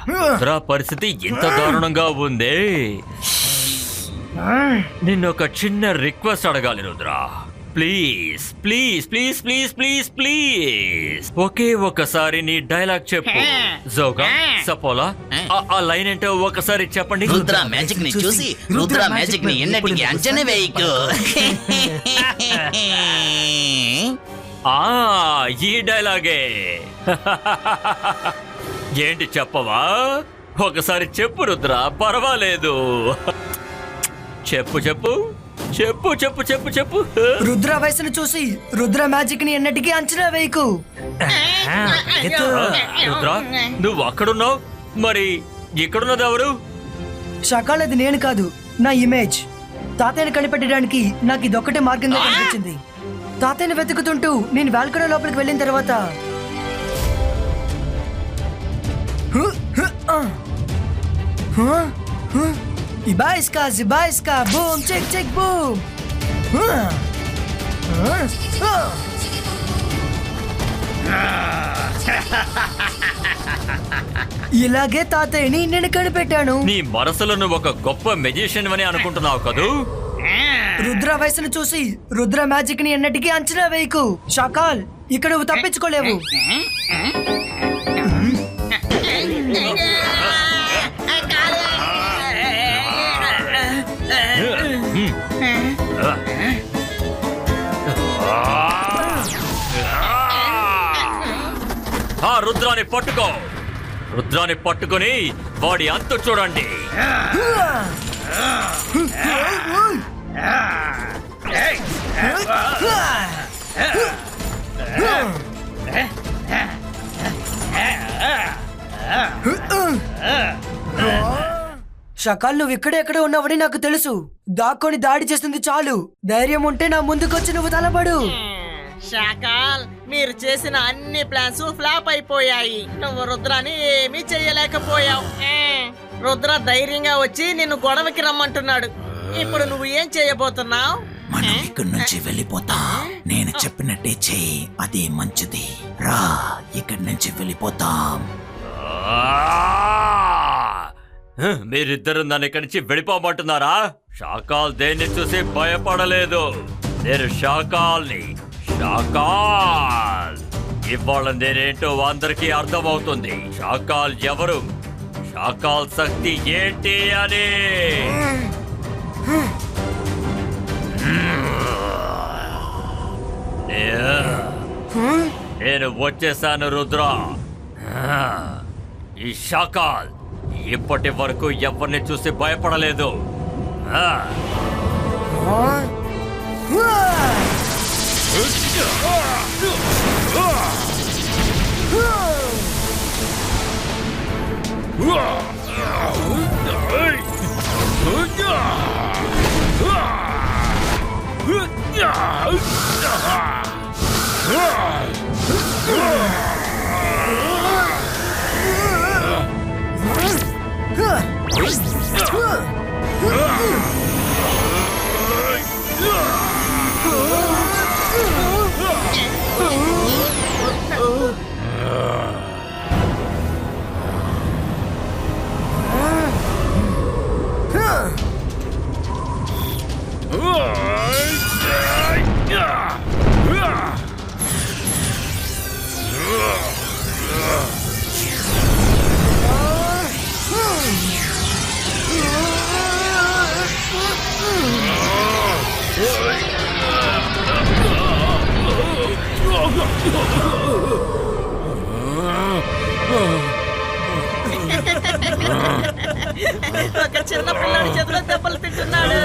రుద్ర పరిస్థితి ఇంత దారుణంగా ఉంది. నిన్ను ఒక చిన్న రిక్వెస్ట్ అడగాలి Rudra. Please please please please please please ఒకే ఒకసారి నీ డైలాగ్ చెప్పు. జోగా సపోలా ఆ లైన్ ఏంటో ఒకసారి చెప్పండి. రుద్ర మ్యాజిక్ ని చూసి రుద్ర మ్యాజిక్ ని ఎన్నటికి అంచనా వేయకు. ఈ డైలాగే. ఏంటి చెప్పవా? ఒకసారి చెప్పు రుద్ర, పర్వాలేదు. చెప్పు చెప్పు చెప్పు చెప్పు చెప్పు చెప్పు. రుద్ర వయసును చూసి రుద్ర మ్యాజిక్ ని ఎన్నటికీ అంచనా వేయకు. రుద్ర నువ్వు అక్కడున్నావు, మరి ఇక్కడున్నది ఎవరు? షకాల్, అది నేను కాదు, నా ఇమేజ్. తాతయ్యని కనిపెట్టడానికి నాకు ఇదొక్కటే మార్గంగా కనిపించింది. తాతయ్యని వెతుకుతుంటూ నేను బాల్కనీ లోపలికి వెళ్ళిన తర్వాత ఇబాయిస్కా జిబాయిస్కా బూమ్ చెక్ చెక్ బూమ్. ఇలాగే తాతయ్యని నేను కనిపెట్టాను. నీ మనసులో నువ్వు ఒక గొప్ప మెజిషియన్ అని అనుకుంటున్నావు కదూ? రుద్ర వయసును చూసి రుద్ర మ్యాజిక్ ని ఎన్నటికీ అంచనా వేయకు. షకాల్, ఇక్కడ నువ్వు తప్పించుకోలేవు. రుద్రాన్ని పట్టుకో. రుద్రాన్ని పట్టుకొని వాడి అంతు చూడండి. షకాల్, నువ్వు ఇక్కడెక్కడ ఉన్నావని నాకు తెలుసు. దాక్కొని దాడి చేస్తుంది చాలు. ధైర్యం ఉంటే నా ముందుకొచ్చి నువ్వు తలబడు. షకాల్, మీరు చేసిన అన్ని ప్లాన్స్ ఫ్లాప్ అయిపోయాయి. నువ్వు రుద్రాని ఏమీ చెయ్యలేకపోయావు. రుద్ర ధైర్యంగా వచ్చి నిన్ను గొడవకి రమ్మంటున్నాడు. ఇప్పుడు నువ్వు ఏం చేయబోతున్నావు? మనం ఇక్కడి నుంచి వెళ్ళిపోతాం. నేను చెప్పినట్టే చెయ్యి, అదే మంచిది. రా, ఇక్కడి నుంచి వెళ్ళిపోతాం. మీరిద్దరు నన్ను ఇక్కడి నుంచి వెళ్ళిపోమంటున్నారా? షాకాల్ దేన్ని చూసి భయపడలేదు. నేను షాకాల్ని. షాకాల్ ఇవాళ నేనేంటో అందరికీ అర్థమవుతుంది. షాకాల్ ఎవరు, షాకాల్ శక్తి ఏంటి అని. నేను వచ్చేసాను రుద్ర. ఈ షాకాల్ ఇప్పటి వరకు ఎవరిని చూసి భయపడలేదు. ఒక చిన్న పిల్లాడి చేతిలో దెబ్బలు తింటున్నాడు.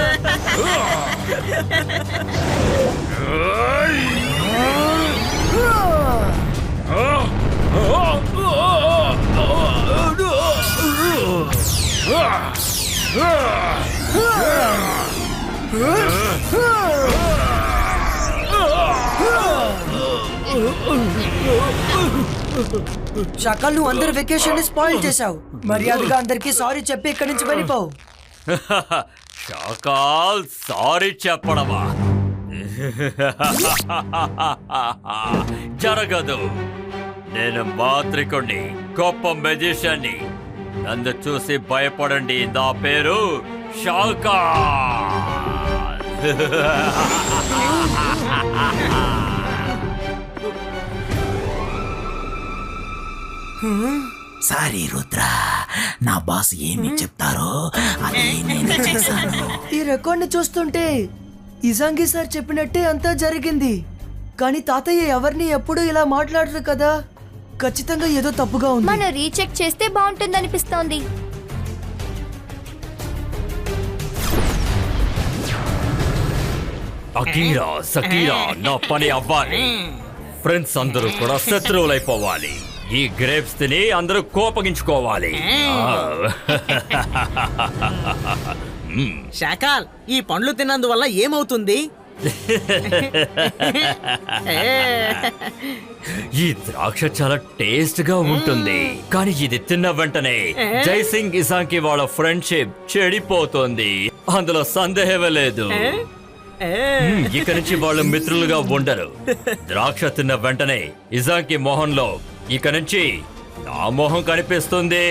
షకాల్, నువ్వు అందరి వెకేషన్ ని స్పాయిల్ చేశావు. మర్యాదగా అందరికి సారీ చెప్పి ఇక్కడి నుంచి వెళ్ళిపోవు. షాకాల్ సారీ చెప్పడమా? జరగదు. నేను మాంత్రికుణ్ణి, గొప్ప మెజిషియన్ని. నన్ను చూసి భయపడండి, నా పేరు షాకా. సారీ రుద్ర, నా బాస్ ఏమి చెప్తారో అది నేను చేశాను. ఈ రికార్డ్ని చూస్తుంటే ఇజాంగి సార్ చెప్పినట్టే అంతా జరిగింది. కానీ తాతయ్య ఎవరిని ఎప్పుడు ఇలా మాట్లాడరు కదా. ఖచ్చితంగా ఏదో తప్పుగా ఉంది. మనం రీచెక్ చేస్తే బాగుంటుందనిపిస్తోంది. అకీరా, సకీరా, నా పని అవ్వాలి. ఫ్రెండ్స్ అందరూ కూడా శత్రువులైపోవాలి. ఈ గ్రేప్స్ తిని అందరూ కోపగించుకోవాలి. షాకాల్, ఈ పండ్లు తిన్నందువల్ల ఏమవుతుంది? ఈ ద్రాక్ష చాలా టేస్ట్ గా ఉంటుంది, కానీ ఇది తిన్న వెంటనే జైసింగ్ ఇసాంకి వాళ్ళ ఫ్రెండ్షిప్ చెడిపోతుంది. అందులో సందేహమే లేదు. ఇక నుంచి వాళ్ళు మిత్రులుగా ఉండరు. ద్రాక్ష తిన్న వెంటనే ఇజాంకి మొహంలో ఇక నుంచి నా మొహం కనిపిస్తుంది.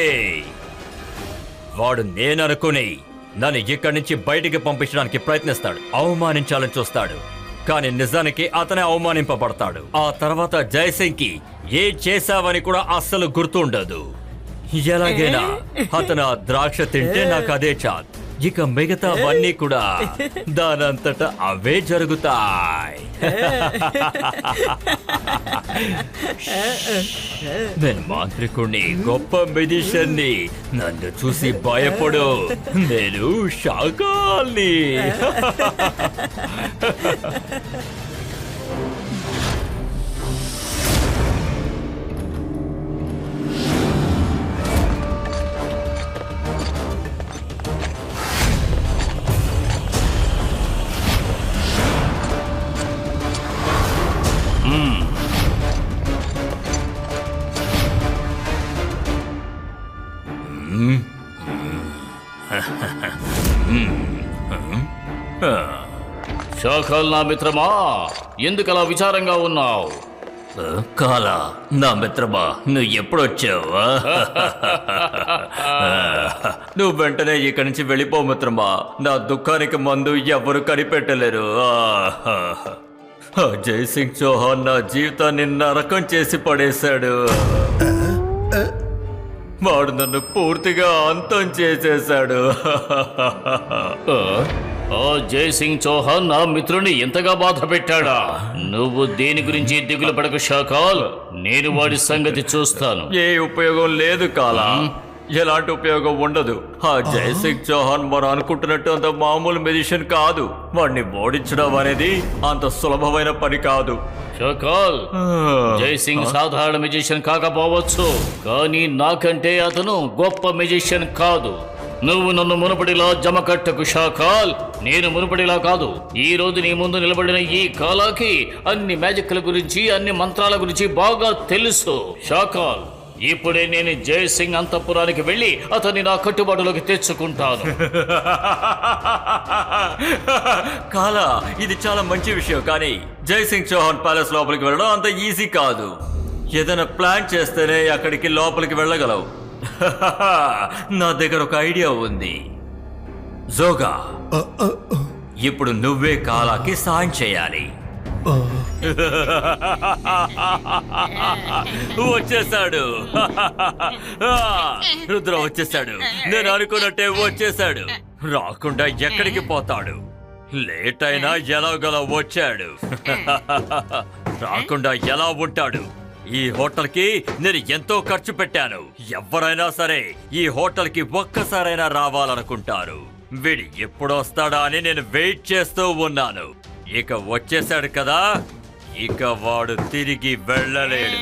వాడు నేననుకుని నన్ను ఇక్కడి నుంచి బయటికి పంపించడానికి ప్రయత్నిస్తాడు, అవమానించాలని చూస్తాడు. కానీ నిజానికి అతనే అవమానింపబడతాడు. ఆ తర్వాత జైసింగ్ కి ఏం చేశావని కూడా అస్సలు గుర్తుండదు. ఎలాగైనా అతను ఆ ద్రాక్ష తింటే నాకు అదే చాలు. ఇక మిగతావన్నీ కూడా దానంతట అవే జరుగుతాయి. నేను మాంత్రికుణ్ణి, గొప్ప మెజిషియన్ని. నన్ను చూసి భయపడు, నేను షాకాల్ని. షాకాల్ నా మిత్రమా, ఎందుకలా విచారంగా ఉన్నావు? కాలా, నా మిత్రమా, నువ్వు ఎప్పుడొచ్చావు? నువ్వు వెంటనే ఇక్కడి నుంచి వెళ్ళిపో మిత్రమా. నా దుఃఖానికి మందు ఎవరు కనిపెట్టలేరు. జైసింగ్ చౌహాన్ నా జీవితాన్ని నరకం చేసి పడేశాడు. వాడు నన్ను పూర్తిగా అంతం చేసేశాడు. ఆ జైసింగ్ చౌహాన్ నా మిత్రుని ఎంతగా బాధ పెట్టాడా? నువ్వు దేని గురించి దిగులు పడకు షాకాల్, నేను వాడి సంగతి చూస్తాను. ఏ ఉపయోగం లేదు కాలా, ఎలాంటి ఉపయోగం ఉండదు. ఆ జైసింగ్ చౌహాన్ మనం అనుకుంటున్నట్టు అంత మామూలు మెజిషియన్ కాదు. వాడిని ఓడించడం అనేది అంత సులభమైన పని కాదు. షాకాల్, జైసింగ్ సాధారణ మెజిషియన్ కాకపోవచ్చు, కానీ నాకంటే అతను గొప్ప మెజిషియన్ కాదు. నువ్వు నన్ను మునుపడిలా జమకట్టకు షాకాల్. నేను మునుపడిలా కాదు. ఈ రోజు నీ ముందు నిలబడిన ఈ కాలాకి అన్ని మ్యాజిక్ల గురించి, అన్ని మంత్రాల గురించి బాగా తెలుసు షాకాల్. ఇప్పుడే నేను జైసింగ్ అంతఃపురానికి వెళ్ళి అతన్ని నా కట్టుబాటులోకి తెచ్చుకుంటాను. కాలా, ఇది చాలా మంచి విషయం, కానీ జైసింగ్ చౌహాన్ ప్యాలెస్ లోపలికి వెళ్ళడం అంత ఈజీ కాదు. ఏదైనా ప్లాన్ చేస్తేనే అక్కడికి లోపలికి వెళ్ళగలవు. నా దగ్గర ఒక ఐడియా ఉంది. జోగా, ఇప్పుడు నువ్వే కాలాకి సాయం చేయాలి. వచ్చేసాడు. రుద్ర వచ్చేసాడు. నేను అనుకున్నట్టే వచ్చేసాడు. రాకుండా ఎక్కడికి పోతాడు? లేట్ అయినా ఎలాగలా వచ్చాడు. రాకుండా ఎలా ఉంటాడు? ఈ హోటల్ కి నేను ఎంతో ఖర్చు పెట్టాను. ఎవరైనా సరే ఈ హోటల్ కి ఒక్కసారైనా రావాలనుకుంటారు. వీడు ఎప్పుడు వస్తాడా అని నేను వెయిట్ చేస్తూ ఉన్నాను. ఇక వచ్చేసాడు కదా, ఇక వాడు తిరిగి వెళ్ళలేడు.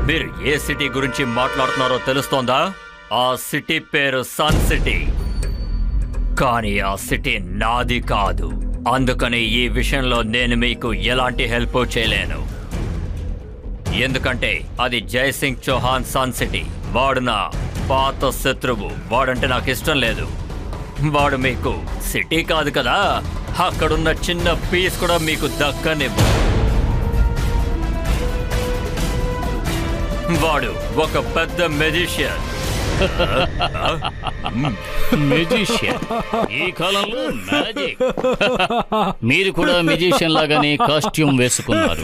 మీరు ఏ సిటీ గురించి మాట్లాడుతున్నారో తెలుస్తోందా? ఆ సిటీ పేరు సన్ సిటీ. కానీ ఆ సిటీ నాది కాదు. అందుకని ఈ విషయంలో నేను మీకు ఎలాంటి హెల్ప్ చేయలేను. ఎందుకంటే అది జైసింగ్ చౌహాన్ సన్ సిటీ. వాడు నా పాత శత్రువు. వాడంటే నాకు ఇష్టం లేదు. వాడు మీకు సిటీ కాదు కదా, అక్కడున్న చిన్న పీస్ కూడా మీకు దక్కనివ్వు. వాడు ఒక పెద్ద మెజిషియన్. మెజిషియన్ ఈ కాలంలో మ్యాజిక్. మీరు కూడా మెజిషియన్ లాగానే కాస్ట్యూమ్ వేసుకున్నారు.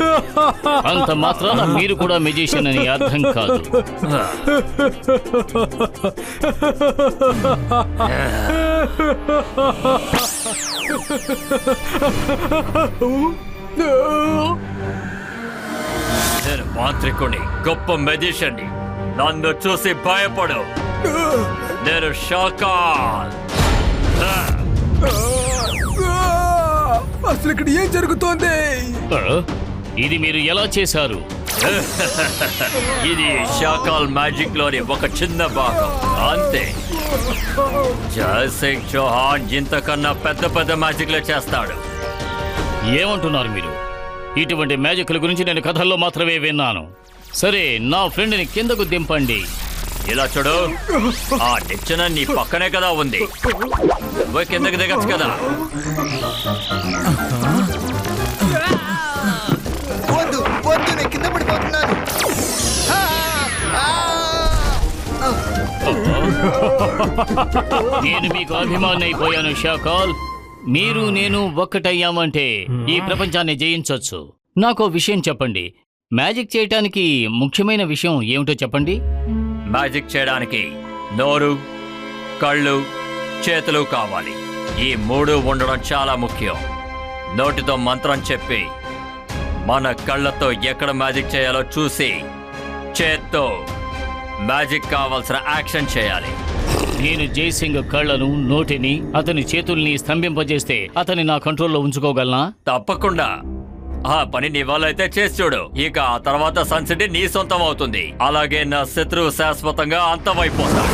అంత మాత్రాన మీరు కూడా మెజిషియన్ అని అర్థం కాదు. నేను మాంత్రికుని, గొప్ప మెజిషియన్ని. నన్ను చూసి భయపడు. నేను షాకాల్. అసలు ఇక్కడ ఏం జరుగుతోంది? ఇది మీరు ఎలా చేశారు? ఇది షాకాల్ మ్యాజిక్ లోని ఒక చిన్న భాగం అంతే. జై సింగ్ చౌహాన్ ఇంతకన్నా పెద్ద పెద్ద మ్యాజిక్లే చేస్తాడు. ఏమంటున్నారు మీరు? ఇటువంటి మ్యాజిక్ల గురించి నేను కథల్లో మాత్రమే విన్నాను. సరే, నా ఫ్రెండ్ని కిందకు దింపండి. ఇలా చూడు, ఆ నిచ్చెన నీ పక్కనే కదా ఉంది. నువ్వు కిందకి దిగచ్చు కదా. వద్దు వద్దు, నేను కింద పడిపోతున్నాను. నేను మీకు అభిమాని అయిపోయాను షాకాల్. మీరు నేను ఒక్కటయ్యామంటే ఈ ప్రపంచాన్ని జయించొచ్చు. నాకో విషయం చెప్పండి, మ్యాజిక్ చేయటానికి ముఖ్యమైన విషయం ఏమిటో చెప్పండి. మ్యాజిక్ చేయడానికి నోరు, కళ్ళు, చేతులు కావాలి. ఈ మూడు ఉండడం చాలా ముఖ్యం. నోటితో మంత్రం చెప్పి మన కళ్ళతో ఎక్కడ మ్యాజిక్ చేయాలో చూసి చేత్తో మ్యాజిక్ కావాల్సిన యాక్షన్ చేయాలి. నేను జైసింగ్ కళ్ళను, నోటిని, అతని చేతుల్ని స్తంభింపజేస్తే అతని నా కంట్రోల్లో ఉంచుకోగలనా? తప్పకుండా. ఆ పని నీ వల్ల అయితే చేసి చూడు. ఇక ఆ తర్వాత సన్ సిటీ నీ సొంతం అవుతుంది. అలాగే నా శత్రువు శాశ్వతంగా అంతమైపోతాడు.